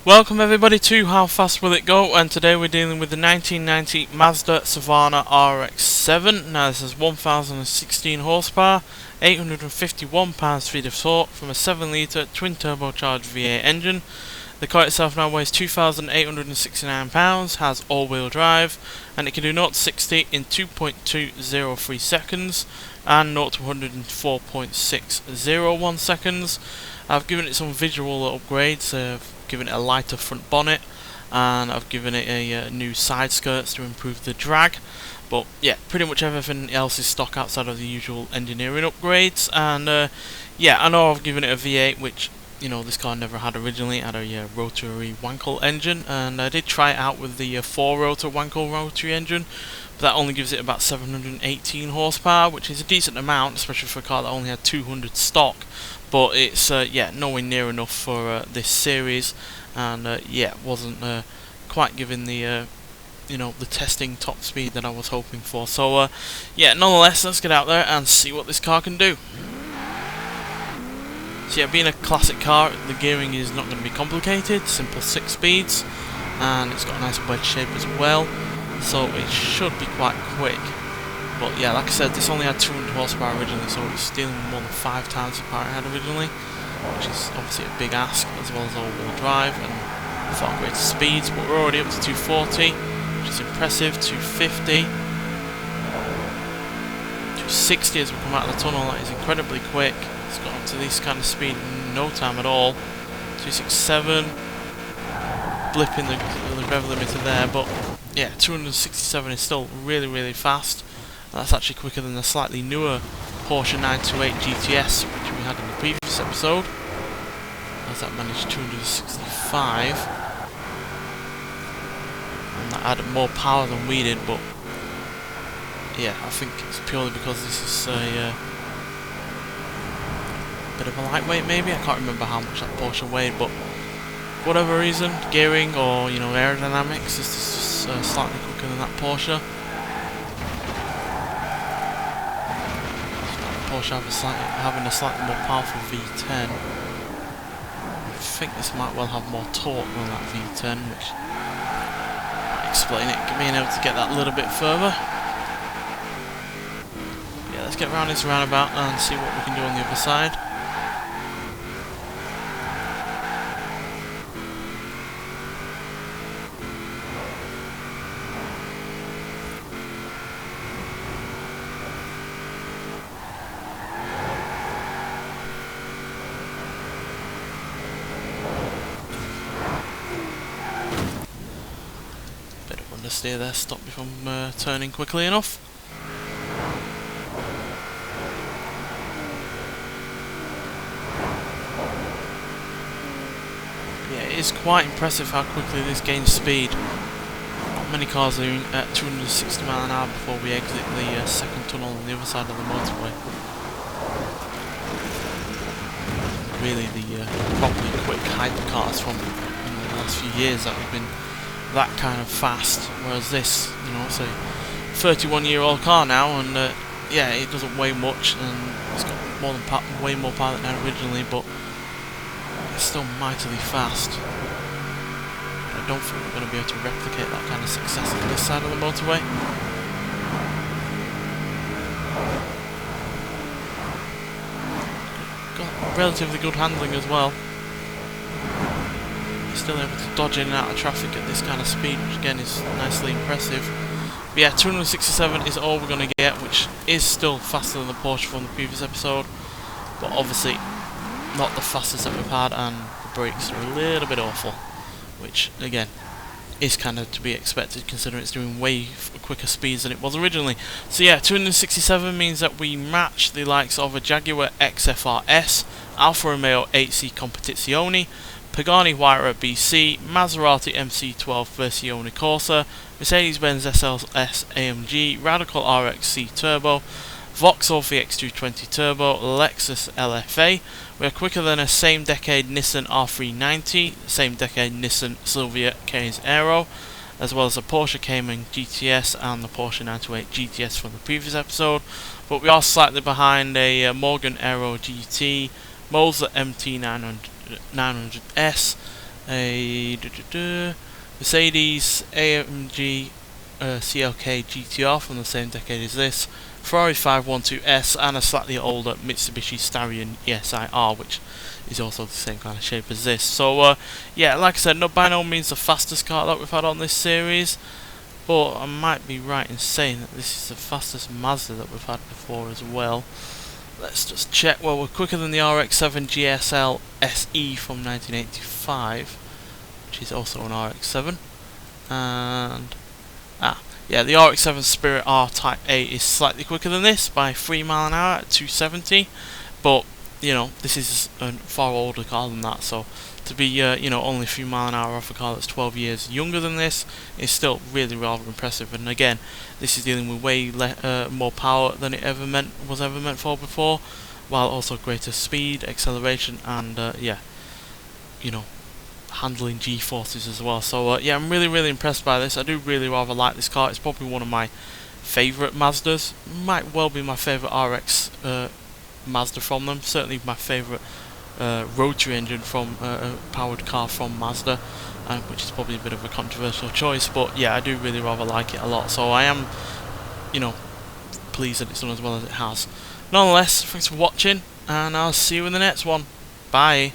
Welcome everybody to How Fast Will It Go, and today we're dealing with the 1990 Mazda Savanna RX-7. Now this has 1016 horsepower, 851 pounds-feet of torque from a 7 litre twin turbocharged V8 engine. The car itself now weighs 2,869 pounds, has all-wheel drive, and it can do 0 to 60 in 2.203 seconds and 0 to 100 in 4.601 seconds. I've given it some visual upgrades. I've given it a lighter front bonnet, and I've given it a new side skirts to improve the drag. But yeah, pretty much everything else is stock outside of the usual engineering upgrades. And yeah, I know I've given it a V8, which this car never had originally. It had a rotary Wankel engine, and I did try it out with the 4-rotor Wankel rotary engine, but that only gives it about 718 horsepower, which is a decent amount, especially for a car that only had 200 stock. But it's yeah, nowhere near enough for this series, and yeah, wasn't quite giving the the testing top speed that I was hoping for. So yeah, nonetheless, let's get out there and see what this car can do. So yeah, being a classic car, the gearing is not going to be complicated, simple 6 speeds, and it's got a nice wedge shape as well, so it should be quite quick. But yeah, like I said, this only had 200 horsepower originally, so it's dealing with more than 5 times the power it had originally, which is obviously a big ask, as well as all-wheel drive and far greater speeds. But we're already up to 240, which is impressive. 250, 260 as we come out of the tunnel. That is incredibly quick. It's got up to this kind of speed in no time at all. 267, blipping the rev limiter there, but yeah, 267 is still really fast. And that's actually quicker than the slightly newer Porsche 928 GTS, which we had in the previous episode, as that managed 265, and that added more power than we did. But yeah, I think it's purely because this is a bit of a lightweight, maybe. I can't remember how much that Porsche weighed, but for whatever reason, gearing or aerodynamics, this is just slightly quicker than that Porsche. Porsche having a slightly more powerful V10. I think this might well have more torque than that V10, which might explain it, being able to get that a little bit further. Yeah, let's get around this roundabout and see what we can do on the other side. Understeer there, stop me from turning quickly enough. Yeah, it is quite impressive how quickly this gains speed. Not many cars are at 260 miles an hour before we exit the second tunnel on the other side of the motorway. Really the properly quick hypercars from the last few years that have been that kind of fast, whereas this, it's a 31-year-old car now, and yeah, it doesn't weigh much, and it's got way more power than it had originally, but it's still mightily fast. I don't think we're going to be able to replicate that kind of success on this side of the motorway. Got relatively good handling as well. Still able to dodge in and out of traffic at this kind of speed, which again is nicely impressive. But yeah, 267 is all we're going to get, which is still faster than the Porsche from the previous episode, but obviously not the fastest that we've had, and the brakes are a little bit awful, which again is kind of to be expected considering it's doing way quicker speeds than it was originally. So yeah, 267 means that we match the likes of a Jaguar XFR S, Alfa Romeo 8C Competizione, Pagani Huayra BC, Maserati MC12 Versione Corsa, Mercedes-Benz SLS AMG, Radical RX-C Turbo, Vauxhall VX220 Turbo, Lexus LFA. We are quicker than a same-decade Nissan R390, same-decade Nissan Silvia Case Aero, as well as a Porsche Cayman GTS and the Porsche 928 GTS from the previous episode. But we are slightly behind a Morgan Aero GT, Mazda MT900S, a Mercedes AMG CLK GTR from the same decade as this, Ferrari 512S, and a slightly older Mitsubishi Starion ESI-R, which is also the same kind of shape as this. So yeah, like I said, by no means the fastest car that we've had on this series, but I might be right in saying that this is the fastest Mazda that we've had before as well. Let's just check. Well, we're quicker than the RX-7 GSL SE from 1985, which is also an RX-7. And yeah, the RX-7 Spirit R Type A is slightly quicker than this by 3 miles an hour at 270, but you know, this is a far older car than that, so to be you know, only a few miles an hour off a car that's 12 years younger than this is still really rather impressive. And again, this is dealing with way more power than it was ever meant for before, while also greater speed, acceleration, and yeah, you know, handling G-forces as well. So yeah, I'm really impressed by this. I do really rather like this car. It's probably one of my favourite Mazdas. Might well be my favourite RX Mazda from them. Certainly my favourite rotary engine from a powered car from Mazda, which is probably a bit of a controversial choice, but yeah, I do really rather like it a lot. So I am, you know, pleased that it's done as well as it has. Nonetheless, thanks for watching, and I'll see you in the next one. Bye.